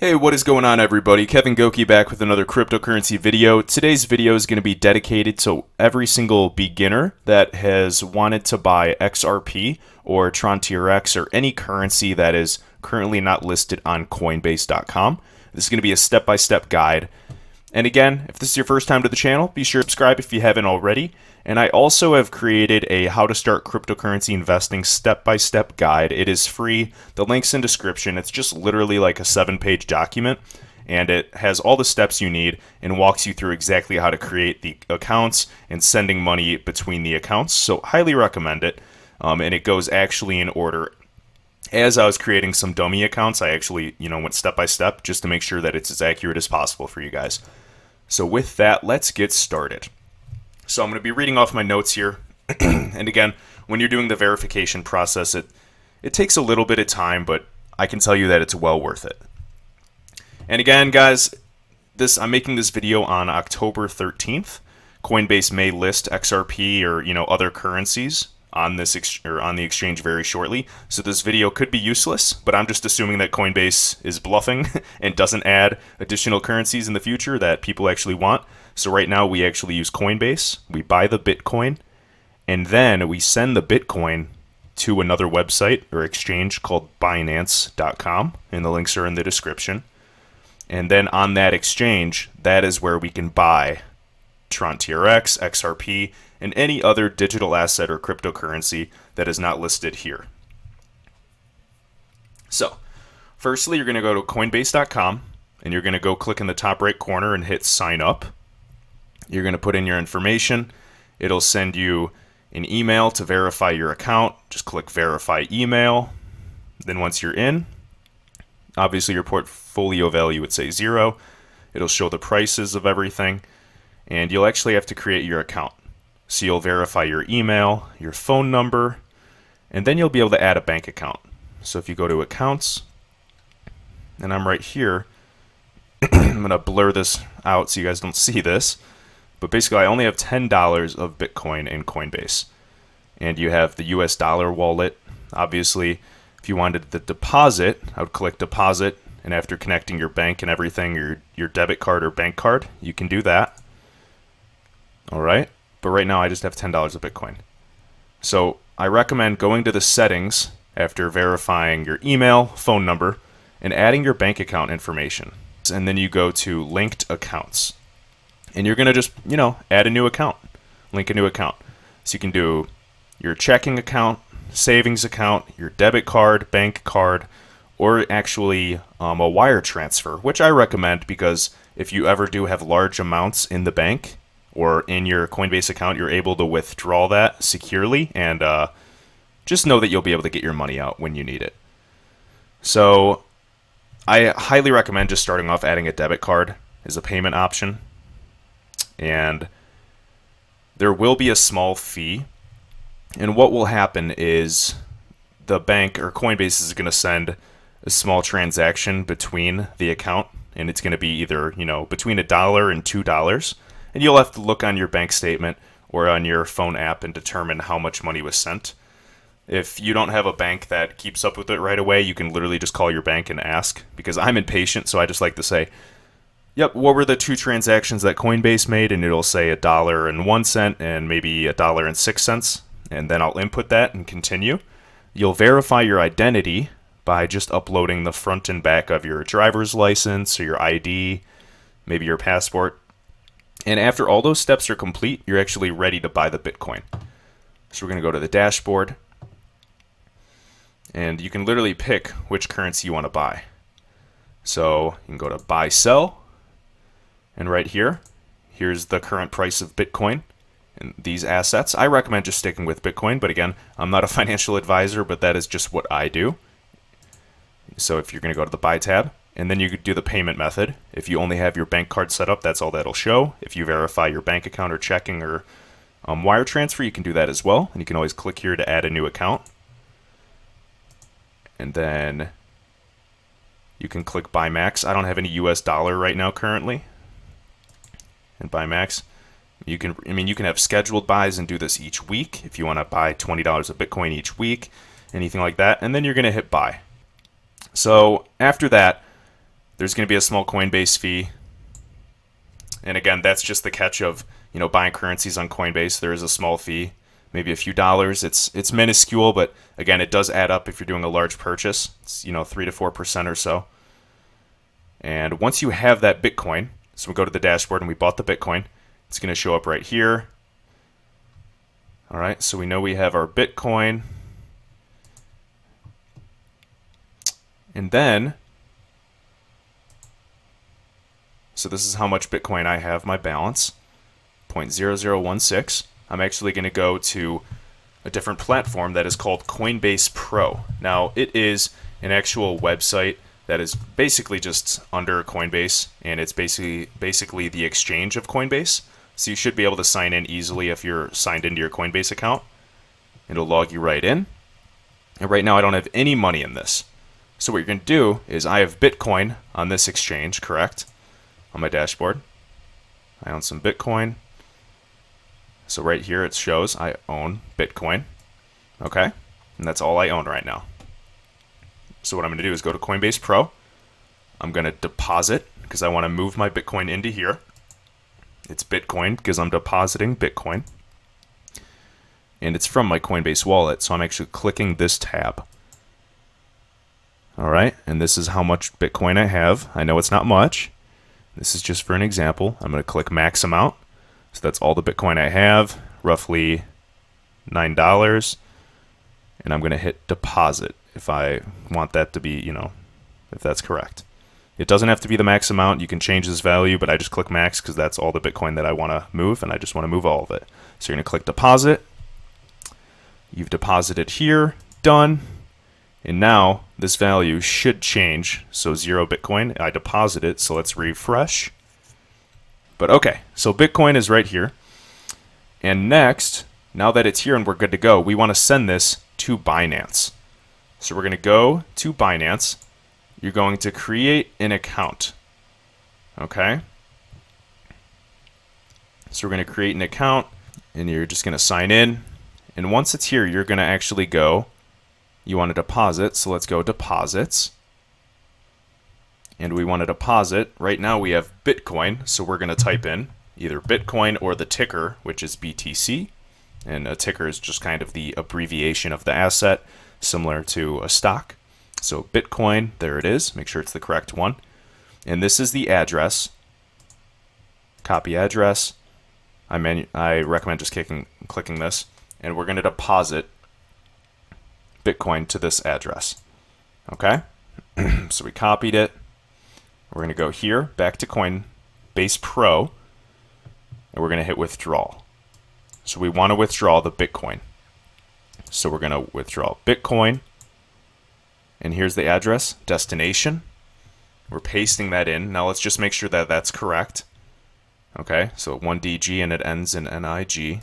Hey, what is going on everybody? Kevin Goki back with another cryptocurrency video. Today's video is going to be dedicated to every single beginner that has wanted to buy XRP or Tron TRX or any currency that is currently not listed on Coinbase.com. This is going to be a step-by-step guide. And again, if this is your first time to the channel, be sure to subscribe if you haven't already. And I also have created a how to start cryptocurrency investing step-by-step guide. It is free. The link's in description. It's just literally like a 7-page document, and it has all the steps you need and walks you through exactly how to create the accounts and sending money between the accounts. So highly recommend it. And it goes actually in order. As I was creating some dummy accounts, I actually, went step by step just to make sure that it's as accurate as possible for you guys. So with that, let's get started. So I'm going to be reading off my notes here. And again, when you're doing the verification process, it takes a little bit of time, but I can tell you that it's well worth it. And again, guys, I'm making this video on October 13th. Coinbase may list XRP or other currencies on the exchange very shortly. So this video could be useless, but I'm just assuming that Coinbase is bluffing and doesn't add additional currencies in the future that people actually want. So right now we actually use Coinbase. We buy the Bitcoin, and then we send the Bitcoin to another website or exchange called Binance.com, and the links are in the description. And then on that exchange, that is where we can buy Tron TRX, XRP, and any other digital asset or cryptocurrency that is not listed here. So, firstly, you're going to go to Coinbase.com, and you're going to go click in the top right corner and hit sign up. You're going to put in your information. It'll send you an email to verify your account. Just click verify email. Then once you're in, obviously your portfolio value would say 0. It'll show the prices of everything, and you'll actually have to create your account. So you'll verify your email, your phone number, and then you'll be able to add a bank account. So if you go to accounts, and I'm right here, I'm going to blur this out so you guys don't see this. But basically, I only have $10 of Bitcoin in Coinbase. And you have the US dollar wallet. Obviously, if you wanted the deposit, I would click deposit. And after connecting your bank and everything, your debit card or bank card, you can do that. All right. But right now, I just have $10 of Bitcoin. So I recommend going to the settings after verifying your email, phone number, and adding your bank account information. And then you go to linked accounts. And you're going to just, add a new account, link a new account. So you can do your checking account, savings account, your debit card, bank card, or actually a wire transfer, which I recommend because if you ever do have large amounts in the bank or in your Coinbase account, you're able to withdraw that securely, and just know that you'll be able to get your money out when you need it. So I highly recommend just starting off adding a debit card as a payment option. And there will be a small fee. And what will happen is the bank or Coinbase is going to send a small transaction between the account. And it's going to be either, between $1 and $2. And you'll have to look on your bank statement or on your phone app and determine how much money was sent. If you don't have a bank that keeps up with it right away, you can literally just call your bank and ask. Because I'm impatient, so I just like to say, yep, what were the 2 transactions that Coinbase made? And it'll say $1.01 and maybe $1.06. And then I'll input that and continue. You'll verify your identity by just uploading the front and back of your driver's license or your ID, maybe your passport. And after all those steps are complete, you're actually ready to buy the Bitcoin. So we're going to go to the dashboard. And you can literally pick which currency you want to buy. So you can go to buy, sell. And right here, here's the current price of Bitcoin and these assets. I recommend just sticking with Bitcoin, but again, I'm not a financial advisor, but that is just what I do. So if you're going to go to the buy tab, and then you could do the payment method. If you only have your bank card set up, that's all that'll show. If you verify your bank account or checking or wire transfer, you can do that as well. And you can always click here to add a new account. And then you can click buy max. I don't have any US dollar right now currently. And buy max, you can have scheduled buys and do this each week if you want to buy $20 of Bitcoin each week, anything like that, and then you're going to hit buy. So after that, There's going to be a small Coinbase fee. And again, that's just the catch of, buying currencies on Coinbase. There is a small fee, maybe a few dollars. It's minuscule, but again, it does add up if you're doing a large purchase. It's, 3 to 4% or so. And once you have that Bitcoin, so we go to the dashboard and we bought the Bitcoin, it's going to show up right here. All right, so we know we have our Bitcoin. And then, so this is how much Bitcoin I have, my balance, 0.0016. I'm actually going to go to a different platform that is called CoinbasePro. Now, it is an actual website that is basically just under Coinbase, and it's basically the exchange of Coinbase. So you should be able to sign in easily if you're signed into your Coinbase account. It'll log you right in. And right now, I don't have any money in this. So what you're going to do is I have Bitcoin on this exchange, correct? On my dashboard. I own some Bitcoin. So right here it shows I own Bitcoin. Okay? And that's all I own right now. So what I'm going to do is go to Coinbase Pro. I'm going to deposit because I want to move my Bitcoin into here. It's Bitcoin because I'm depositing Bitcoin. And it's from my Coinbase wallet, so I'm actually clicking this tab. All right, and this is how much Bitcoin I have. I know it's not much. This is just for an example. I'm going to click max amount. So that's all the Bitcoin I have, roughly $9. And I'm going to hit deposit if I want that to be, if that's correct. It doesn't have to be the max amount. You can change this value, but I just click max because that's all the Bitcoin that I want to move, and I just want to move all of it. So you're going to click deposit. You've deposited here. Done. And now this value should change. So 0 Bitcoin, I deposit it. So let's refresh. But okay, so Bitcoin is right here. And next, now that it's here and we're good to go, we want to send this to Binance. So we're going to go to Binance. You're going to create an account. Okay? So we're going to create an account and you're just going to sign in. And once it's here, you're going to actually go. You want to deposit, so let's go deposits. And we want to deposit. Right now we have Bitcoin, so we're going to type in either Bitcoin or the ticker, which is BTC. And a ticker is just kind of the abbreviation of the asset, similar to a stock. So Bitcoin, there it is. Make sure it's the correct one. And this is the address. Copy address. I recommend just clicking this. And we're going to deposit Bitcoin to this address. Okay? So we copied it. We're going to go here, back to CoinbasePro, and we're going to hit withdrawal. So we want to withdraw the Bitcoin. So we're going to withdraw Bitcoin. And here's the address, destination. We're pasting that in. Now let's just make sure that that's correct. Okay, so 1DG and it ends in NIG.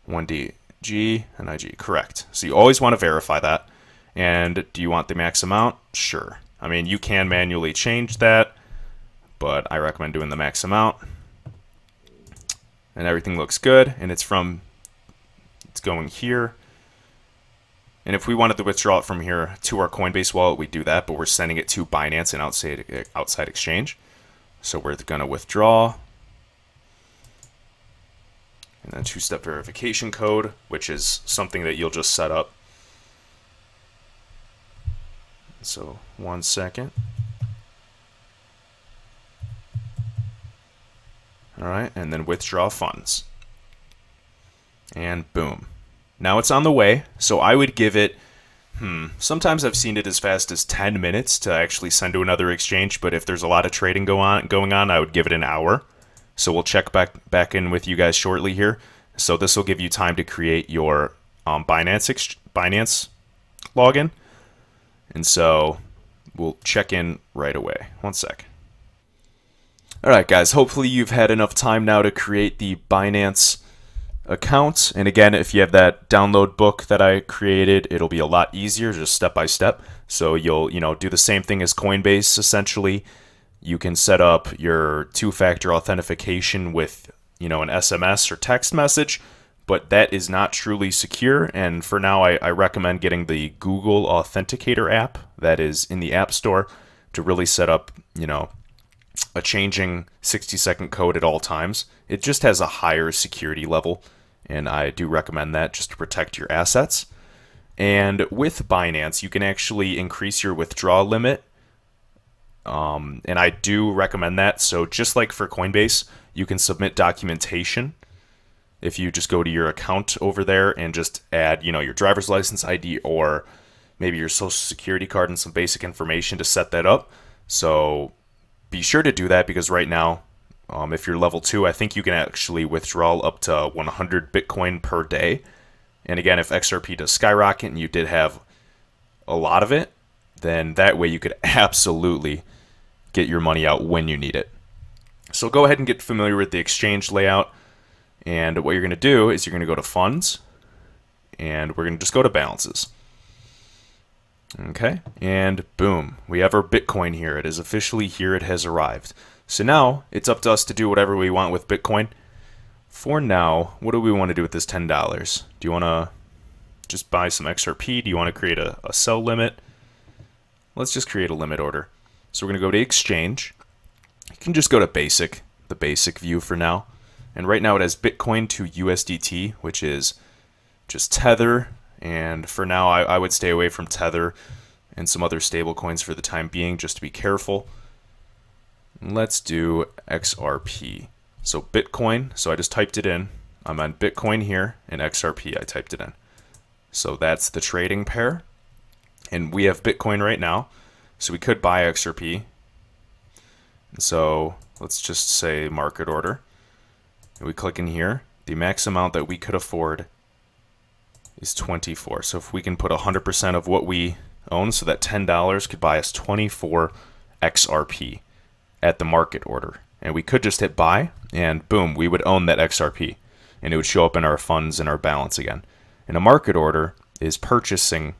1DG, NIG, correct. So you always want to verify that. And do you want the max amount? Sure. I mean, you can manually change that, but I recommend doing the max amount. And everything looks good, and it's going here. And if we wanted to withdraw it from here to our Coinbase wallet, we do that, but we're sending it to Binance and outside exchange. So we're going to withdraw. And then two-step verification code, which is something that you'll just set up. So 1 second. All right, and then withdraw funds. And boom. Now it's on the way, so I would give it, sometimes I've seen it as fast as 10 minutes to actually send to another exchange, but if there's a lot of trading going on, I would give it an hour. So we'll check back in with you guys shortly here. So this will give you time to create your Binance login. And so we'll check in right away. 1 sec. All right, guys, hopefully you've had enough time now to create the Binance account. And again, if you have that download book that I created, it'll be a lot easier, just step by step. So you'll, do the same thing as Coinbase, essentially. You can set up your two-factor authentication with, an SMS or text message, but that is not truly secure. And for now, I recommend getting the Google Authenticator app that is in the App Store. to really set up, a changing 60-second code at all times. It just has a higher security level, and I do recommend that just to protect your assets. And with Binance, you can actually increase your withdrawal limit, and I do recommend that. So just like for Coinbase, you can submit documentation if you just go to your account over there and just add, your driver's license ID or maybe your social security card and some basic information to set that up. So be sure to do that, because right now, if you're level 2, I think you can actually withdraw up to 100 Bitcoin per day. And again, if XRP does skyrocket and you did have a lot of it, then that way you could absolutely get your money out when you need it. So go ahead and get familiar with the exchange layout. And what you're going to do is you're going to go to Funds, and we're going to just go to Balances. Okay, and boom, we have our Bitcoin here. It is officially here. It has arrived. So now it's up to us to do whatever we want with Bitcoin. For now, what do we want to do with this $10? Do you want to just buy some XRP? Do you want to create a sell limit? Let's just create a limit order. So we're going to go to Exchange. You can just go to Basic, the basic view for now. And right now it has Bitcoin to USDT, which is just Tether. And for now, I would stay away from Tether and some other stable coins for the time being, just to be careful. Let's do XRP. So Bitcoin, so I just typed it in. I'm on Bitcoin here, and XRP, I typed it in. So that's the trading pair. And we have Bitcoin right now, so we could buy XRP. And so let's just say market order. And we click in here. The max amount that we could afford is 24. So if we can put 100% of what we own, so that $10 could buy us 24 XRP at the market order. And we could just hit buy, and boom, we would own that XRP. And it would show up in our funds and our balance again. And a market order is purchasing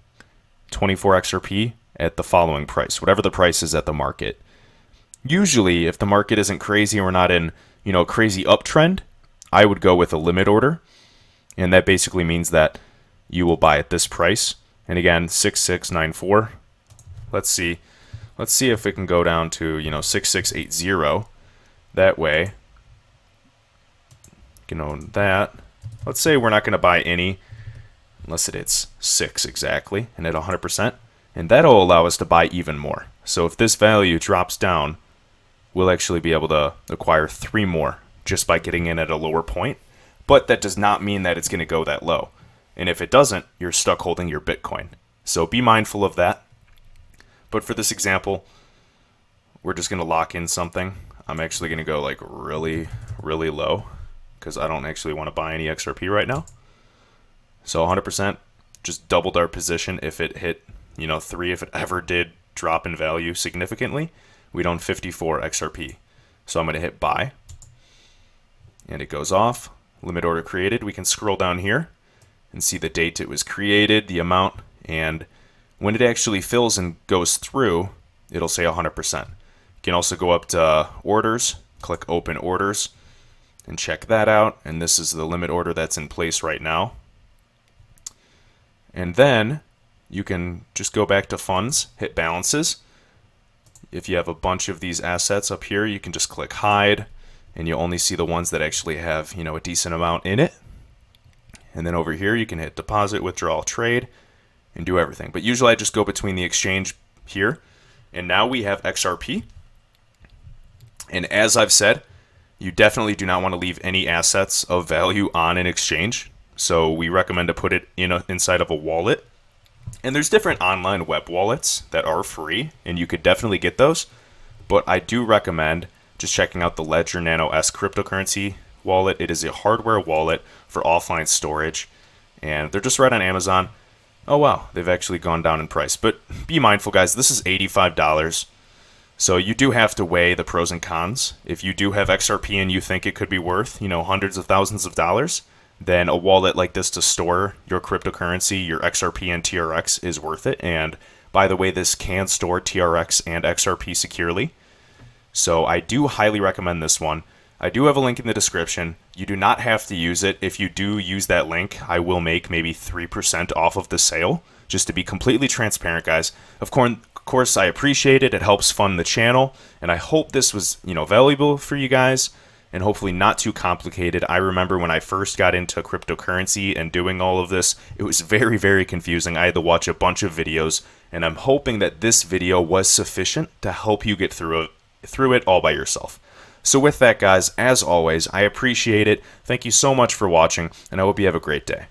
24 XRP at the following price, whatever the price is at the market. Usually, if the market isn't crazy and we're not in, a crazy uptrend, I would go with a limit order. And that basically means that you will buy at this price. And again, 6694. Let's see if it can go down to, 6680. That way, you can own that. Let's say we're not going to buy any unless it hits 6 exactly and at 100%. And that'll allow us to buy even more. So if this value drops down, we'll actually be able to acquire 3 more just by getting in at a lower point. But that does not mean that it's going to go that low. And if it doesn't, you're stuck holding your Bitcoin. So be mindful of that. But for this example, we're just going to lock in something. I'm actually going to go like really, really low because I don't actually want to buy any XRP right now. So 100% just doubled our position if it hit, 3, if it ever did drop in value significantly. We'd own 54 XRP. So I'm going to hit buy. And it goes off. Limit order created. We can scroll down here and see the date it was created, the amount, and when it actually fills and goes through, it'll say 100%. You can also go up to orders, click open orders, and check that out. And this is the limit order that's in place right now. And then you can just go back to funds, hit balances. If you have a bunch of these assets up here, you can just click hide, and you'll only see the ones that actually have, a decent amount in it. And then over here, you can hit deposit, withdrawal, trade, and do everything. But usually I just go between the exchange here. And now we have XRP. And as I've said, you definitely do not want to leave any assets of value on an exchange. So we recommend to put it inside of a wallet. And there's different online web wallets that are free, and you could definitely get those. But I do recommend just checking out the Ledger Nano S cryptocurrency wallet. It is a hardware wallet for offline storage, and they're just right on Amazon. Oh wow, they've actually gone down in price. But be mindful, guys, this is $85. So you do have to weigh the pros and cons. If you do have XRP and you think it could be worth, hundreds of thousands of dollars, then a wallet like this to store your cryptocurrency, your XRP and TRX is worth it. And by the way, this can store TRX and XRP securely. So I do highly recommend this one. I do have a link in the description. You do not have to use it. If you do use that link, I will make maybe 3% off of the sale, just to be completely transparent, guys. Of Of course, I appreciate it. It helps fund the channel, and I hope this was, valuable for you guys and hopefully not too complicated. I remember when I first got into cryptocurrency and doing all of this, it was very, very confusing. I had to watch a bunch of videos, and I'm hoping that this video was sufficient to help you get through it all by yourself. So with that, guys, as always, I appreciate it. Thank you so much for watching, and I hope you have a great day.